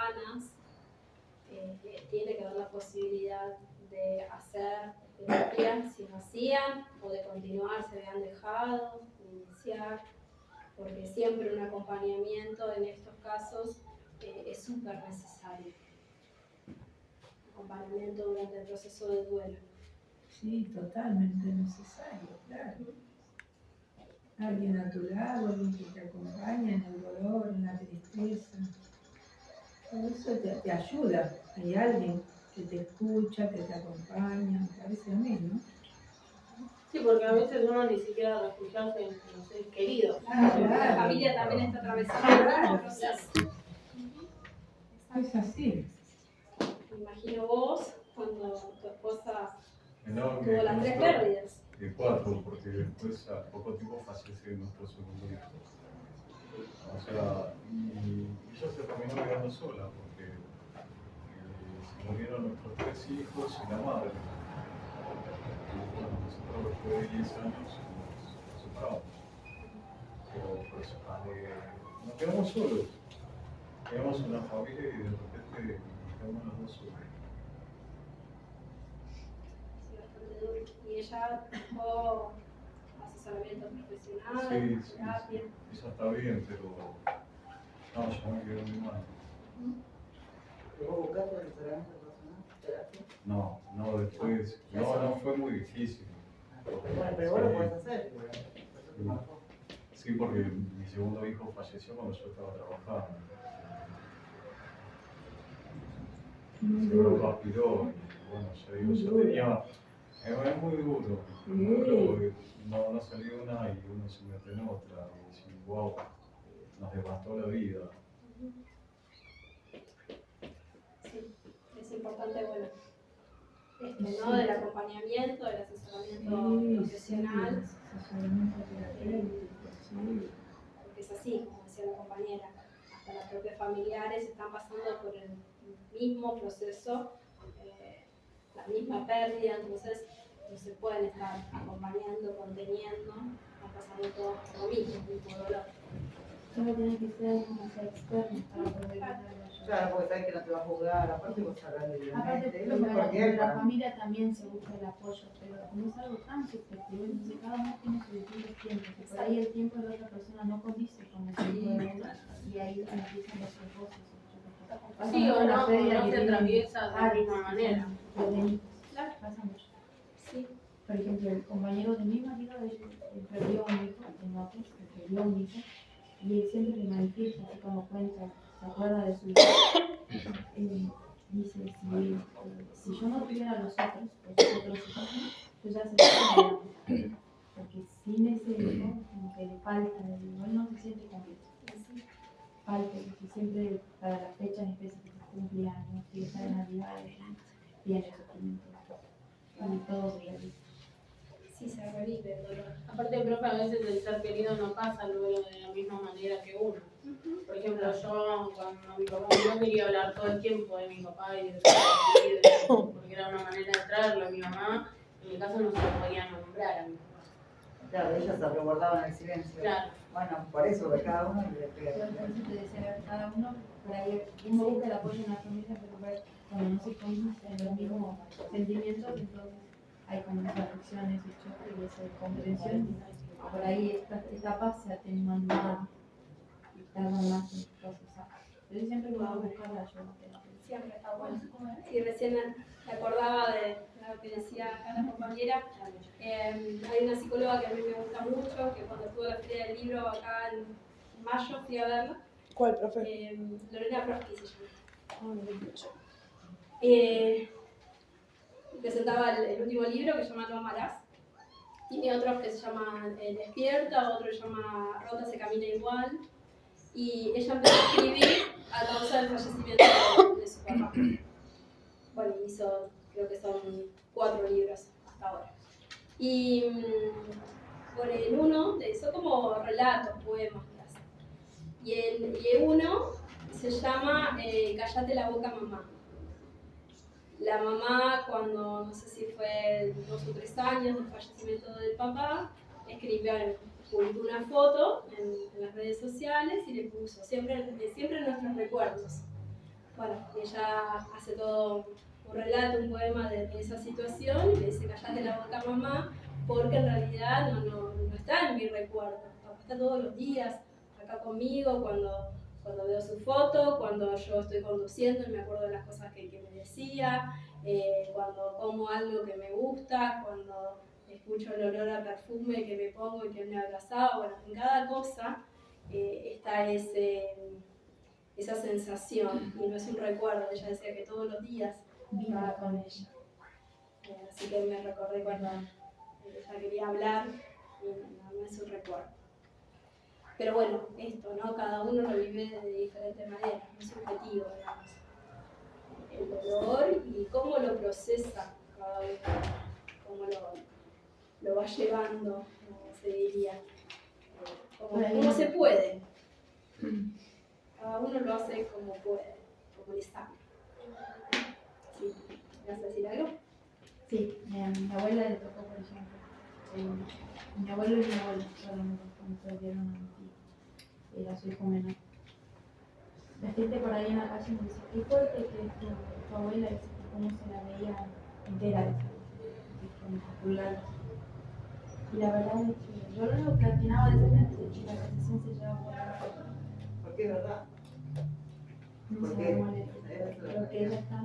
cercanas, tiene que haber la posibilidad de hacer terapia si no hacían, o de continuar si habían dejado, de iniciar, porque siempre un acompañamiento en estos casos es súper necesario. Acompañamiento durante el proceso de duelo. Sí, totalmente necesario, claro. Alguien a tu lado, alguien que te acompaña en el dolor, en la tristeza. Todo eso te ayuda. Hay alguien que te escucha, que te acompaña, me parece a mí, ¿no? Sí, porque a veces uno ni siquiera refugiarse en los seres queridos. Claro. La familia también está atravesando el mismo proceso. Es así. Me imagino vos, cuando tu esposa No, tuvo las 3 pérdidas. De 4, porque después a poco tiempo fallece nuestro segundo hijo. O sea, y ella se terminó quedando sola porque se murieron nuestros 3 hijos y la madre. Y bueno, nosotros después de 10 años nos separamos. Pero pues, nos quedamos solos. Quedamos una familia y de repente quedamos los dos solos. Sí, bastante duro. Y ella buscó asesoramiento profesional, terapia. Sí, ella está bien, pero no, yo me quedé muy mal. ¿Vos buscaste asesoramiento personal? ¿Terapia? No, después, no, fue muy difícil. Bueno, pero vos lo podés hacer. Sí, porque mi segundo hijo falleció cuando yo estaba trabajando. Se lo aspiró y bueno, yo tenía, es muy duro porque no salió una y uno se mete en otra y decís, wow, nos devastó la vida. Sí, es importante, bueno, esto, ¿no? Del acompañamiento, del asesoramiento profesional. Asesoramiento terapéutico, sí. Porque es así, como decía la compañera, hasta las propias familiares están pasando por el mismo proceso, la misma pérdida, entonces no se pueden estar acompañando, conteniendo, están pasando todos por lo mismo, el mismo dolor. Solo tiene que ser una externa para poder darle ayuda. Claro, porque sabes que no te va a juzgar, aparte vos hablas de la Aparte, mente, es lo mejor que hay la para familia también se busca el apoyo, pero como es algo tan subjetivo, entonces cada uno tiene su distintos tiempos, y por ahí el tiempo de la otra persona no condice con el tiempo de uno, y ahí empiezan los roces. Sí, o no se atraviesa de la misma manera. Claro, pasa mucho. Sí. Por ejemplo, el compañero de mi marido, él perdió un hijo, en otros, que perdió un hijo, y él siempre le manifiesta, así como cuenta, se acuerda de su hijo. Dice, si yo no tuviera los otros hijos, yo ya se lo tenía, porque sin ese hijo, como que le falta, él no se siente completo. Falta, porque siempre para las fechas específicas, cumpleaños, fiestas de Navidad, viene sufrimiento. Y todo se realiza. Sí, se revive el dolor. Aparte, profe, a veces el ser querido no pasa el duelo de la misma manera que uno. Por ejemplo, yo cuando mi papá murió quería hablar todo el tiempo de mi papá y de su vida, porque era una manera de traerlo a mi mamá. En mi caso no se lo podía nombrar a mi papá. Claro, ellas se resguardaban en el silencio. Claro. Bueno, por eso de cada uno le pega. Por eso te decía, cada uno, por ahí uno busca el apoyo en la familia, pero cuando no se conocen los mismos sentimientos, entonces hay como esas afecciones, ese choque y esa comprensión. Por ahí estas etapas se atenuan más y tardan más en procesar. Pero siempre uno va a buscar la ayuda terapéutica. Siempre está bueno. Sí, recién me acordaba de lo que decía acá la compañera. Hay una psicóloga que a mí me gusta mucho, que cuando estuvo en la Feria del Libro acá en mayo fui a verla. ¿Cuál, profe? Lorena Prosky se llama. Presentaba el último libro que se llama No amarás. Tiene otros que se llaman Despierta, otro que se llama Rota se camina igual. Y ella empezó a escribir a causa del fallecimiento de su papá. Bueno, hizo, creo que son 4 libros hasta ahora. Y por el uno, son como relatos, poemas. Y el uno se llama Cállate la boca, mamá. La mamá, cuando no sé si fue 2 o 3 años del fallecimiento del papá, publicó una foto en las redes sociales y le puso siempre nuestros recuerdos. bueno, ella hace todo un relato, un poema de esa situación y le dice, callate la boca mamá, porque en realidad no está en mi recuerdo. Papá está todos los días acá conmigo, cuando veo su foto, cuando yo estoy conduciendo y me acuerdo de las cosas que me decía, cuando como algo que me gusta, cuando escucho el olor a perfume que me pongo y que me abrazaba. Bueno, en cada cosa está esa sensación y no es un recuerdo. Ella decía que todos los días estaba con ella. Así que me recordé cuando ella quería hablar y no es un recuerdo. Pero bueno, esto, ¿no? Cada uno lo vive de diferente manera, no es subjetivo, digamos. El dolor y cómo lo procesa cada uno, cómo lo va llevando, como se diría, cómo se puede. Cada uno lo hace como puede, como le sale. Sí, ¿me vas a decir algo? Sí, a mi abuela le tocó, por ejemplo. Mi abuelo y mi abuela solamente cuando perdieron a mi tía. Era su hijo menor. La gente por ahí en la calle me dice, qué fuerte que es tu abuela, dice, cómo se la veía entera, con muscular. Y la verdad es que yo lo único que atinaba de esa gente es que la recesión se llevaba por la puerta. Porque es verdad. No ¿Por sé qué? cómo le creo que ella está.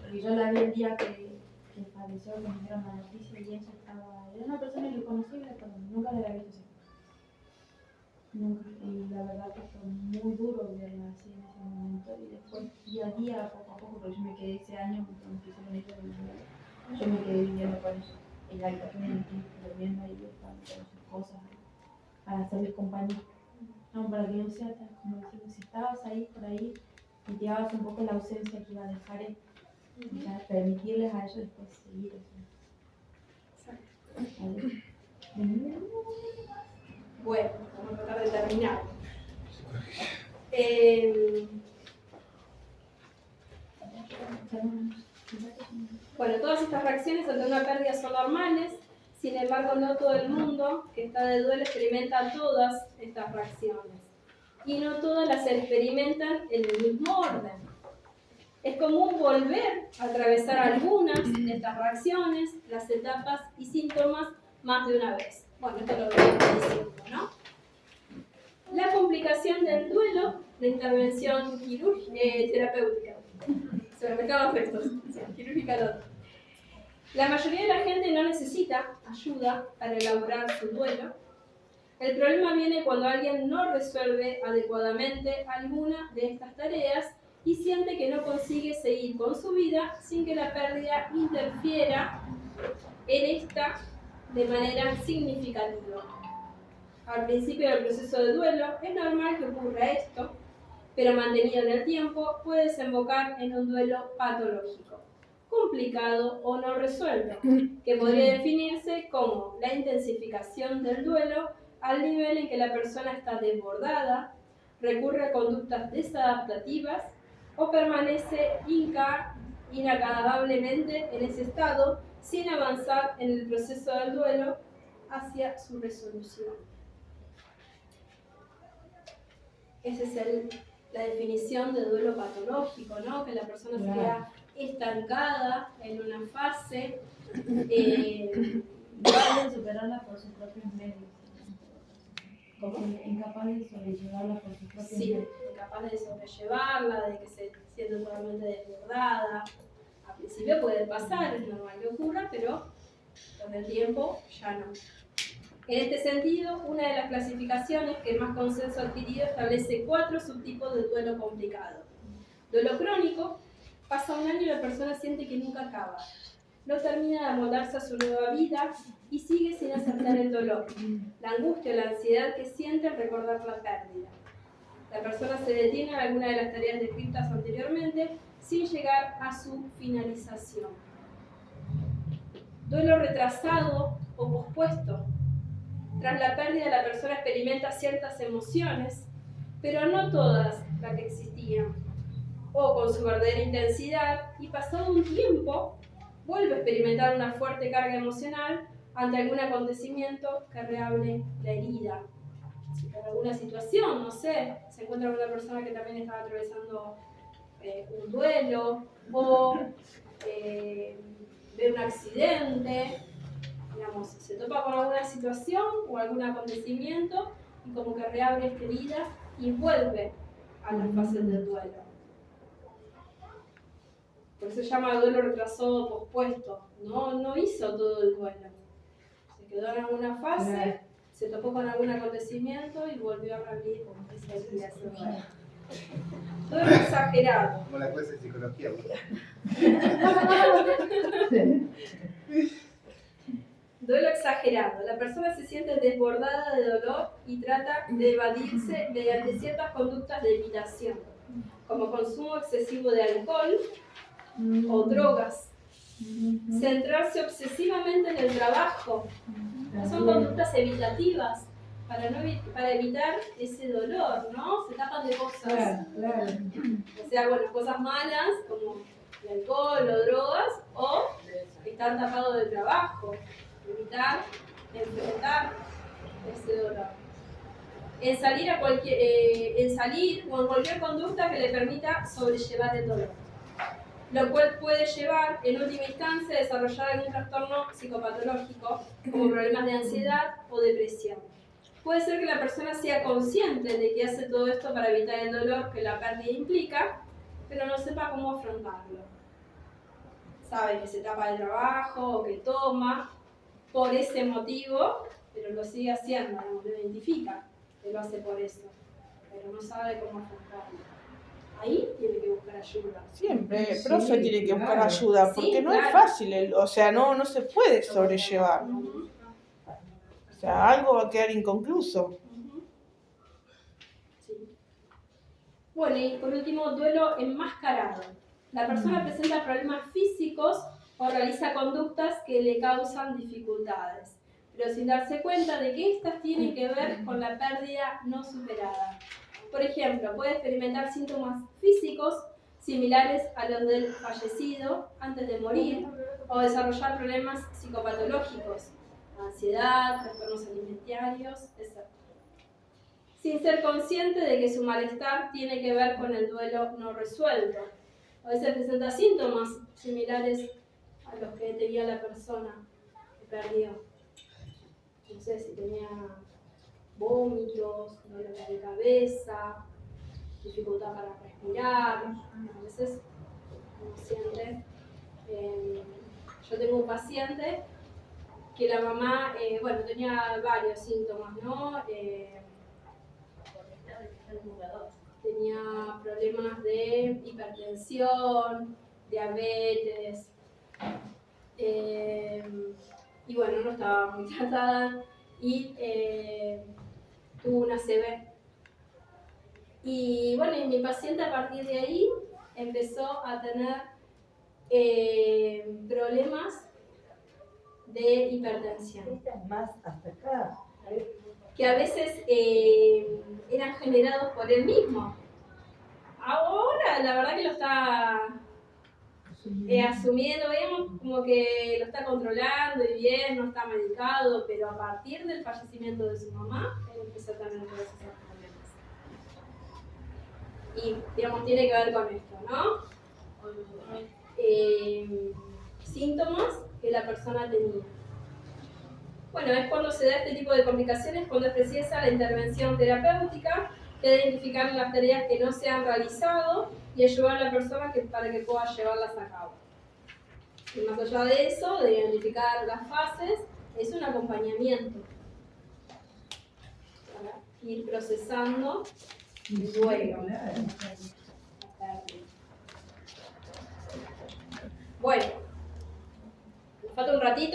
Porque yo la vi el día que falleció, que me dieron la noticia y ella estaba. Era una persona irreconocible, pero nunca la había visto así. Nunca. Y la verdad que fue muy duro verla así en ese momento. Y después, día a día, poco a poco, porque yo me quedé ese año cuando empecé con ella de mi abuela, yo me quedé viviendo con ella. En la habitación de mi tía, durmiendo ahí, buscando todas sus cosas para hacerle compañía. No, para que no sea tan, como decimos, si estabas ahí por ahí, mitigabas un poco la ausencia que iba a dejar él. O sea, permitirles a ellos después seguir. Bueno, vamos a tratar de terminar. Bueno, todas estas reacciones ante una pérdida son normales, sin embargo no todo el mundo que está de duelo experimenta todas estas reacciones y no todas las experimentan en el mismo orden. Es común volver a atravesar algunas de estas reacciones, las etapas y síntomas más de una vez. Bueno, esto lo venimos diciendo, ¿no? La complicación del duelo, la intervención terapéutica. Se me mezclan los textos. Quirúrgica no. La mayoría de la gente no necesita ayuda para elaborar su duelo. El problema viene cuando alguien no resuelve adecuadamente alguna de estas tareas y siente que no consigue seguir con su vida sin que la pérdida interfiera en esta de manera significativa. Al principio del proceso de duelo es normal que ocurra esto, pero mantenido en el tiempo puede desembocar en un duelo patológico, complicado o no resuelto, que podría definirse como la intensificación del duelo al nivel en que la persona está desbordada, recurre a conductas desadaptativas o permanece inacabablemente en ese estado sin avanzar en el proceso del duelo hacia su resolución. Esa es la definición de duelo patológico, ¿no? Que la persona se queda estancada en una fase. Incapaz de superarla por sus propios medios. Como incapaz de sobrellevarla por sus propios medios. Sí, incapaz de sobrellevarla, de que se siente totalmente desbordada. Al principio puede pasar, es normal que ocurra, pero con el tiempo ya no. En este sentido, una de las clasificaciones que el más consenso adquirido establece 4 subtipos de duelo complicado. Duelo crónico: pasa un año y la persona siente que nunca acaba. No termina de amoldarse a su nueva vida y sigue sin aceptar el dolor, la angustia o la ansiedad que siente al recordar la pérdida. La persona se detiene en alguna de las tareas descritas anteriormente sin llegar a su finalización. Duelo retrasado o pospuesto: tras la pérdida, la persona experimenta ciertas emociones, pero no todas las que existían, o con su verdadera intensidad, y pasado un tiempo, vuelve a experimentar una fuerte carga emocional ante algún acontecimiento que reabre la herida. Si por alguna situación, no sé, se encuentra con una persona que también estaba atravesando un duelo o ve un accidente, digamos, se topa con alguna situación o algún acontecimiento y como que reabre esta herida y vuelve a las fases del duelo. Por eso se llama duelo retrasado pospuesto. No hizo todo el duelo. Se quedó en alguna fase, Claro. se topó con algún acontecimiento y volvió a reabrir esa herida. Duelo exagerado. Como la clase de psicología. Duelo exagerado. La persona se siente desbordada de dolor y trata de evadirse mediante ciertas conductas de evitación, como consumo excesivo de alcohol o drogas. Centrarse obsesivamente en el trabajo. Son conductas evitativas para evitar ese dolor, ¿no? Se tapan de cosas. Claro, claro. O sea, bueno, cosas malas como el alcohol o drogas, o estar tapado del trabajo. Evitar enfrentar ese dolor. En salir o en cualquier conducta que le permita sobrellevar el dolor, lo cual puede llevar en última instancia a desarrollar algún trastorno psicopatológico como problemas de ansiedad o depresión. Puede ser que la persona sea consciente de que hace todo esto para evitar el dolor que la pérdida implica, pero no sepa cómo afrontarlo. Sabe que se tapa de trabajo o que toma por ese motivo, pero lo sigue haciendo, ¿no? Lo identifica que lo hace por eso, pero no sabe cómo afrontarlo. Ahí tiene que buscar ayuda. Siempre, el Sí, profe tiene que buscar claro. ayuda, porque Sí, no es claro. fácil, o sea, no se puede sobrellevar. O sea, algo va a quedar inconcluso. Sí. Bueno, y por último, duelo enmascarado. La persona presenta problemas físicos o realiza conductas que le causan dificultades, pero sin darse cuenta de que estas tienen que ver con la pérdida no superada. Por ejemplo, puede experimentar síntomas físicos similares a los del fallecido antes de morir o desarrollar problemas psicopatológicos, ansiedad, trastornos alimentarios, etc. Sin ser consciente de que su malestar tiene que ver con el duelo no resuelto. A veces presenta síntomas similares a los que tenía la persona que perdió. No sé si tenía vómitos, dolores de cabeza, dificultad para respirar. A veces uno siente. Yo tengo un paciente que la mamá, tenía varios síntomas, ¿no? Tenía problemas de hipertensión, diabetes, y bueno, no estaba muy tratada y tuvo una ACV. Y bueno, y mi paciente a partir de ahí empezó a tener problemas de hipertensión. Más hasta acá. Que a veces eran generados por él mismo. Ahora la verdad que lo está asumiendo, veamos como que lo está controlando y bien, no está medicado, pero a partir del fallecimiento de su mamá, él empezó a tener todos esos problemas. Y digamos, tiene que ver con esto, ¿no? Síntomas que la persona tenía. Bueno, es cuando se da este tipo de complicaciones, cuando es precisa la intervención terapéutica, que de identificar las tareas que no se han realizado y ayudar a la persona para que pueda llevarlas a cabo. Y más allá de eso, de identificar las fases, es un acompañamiento para ir procesando el duelo. Bueno, falta un ratito.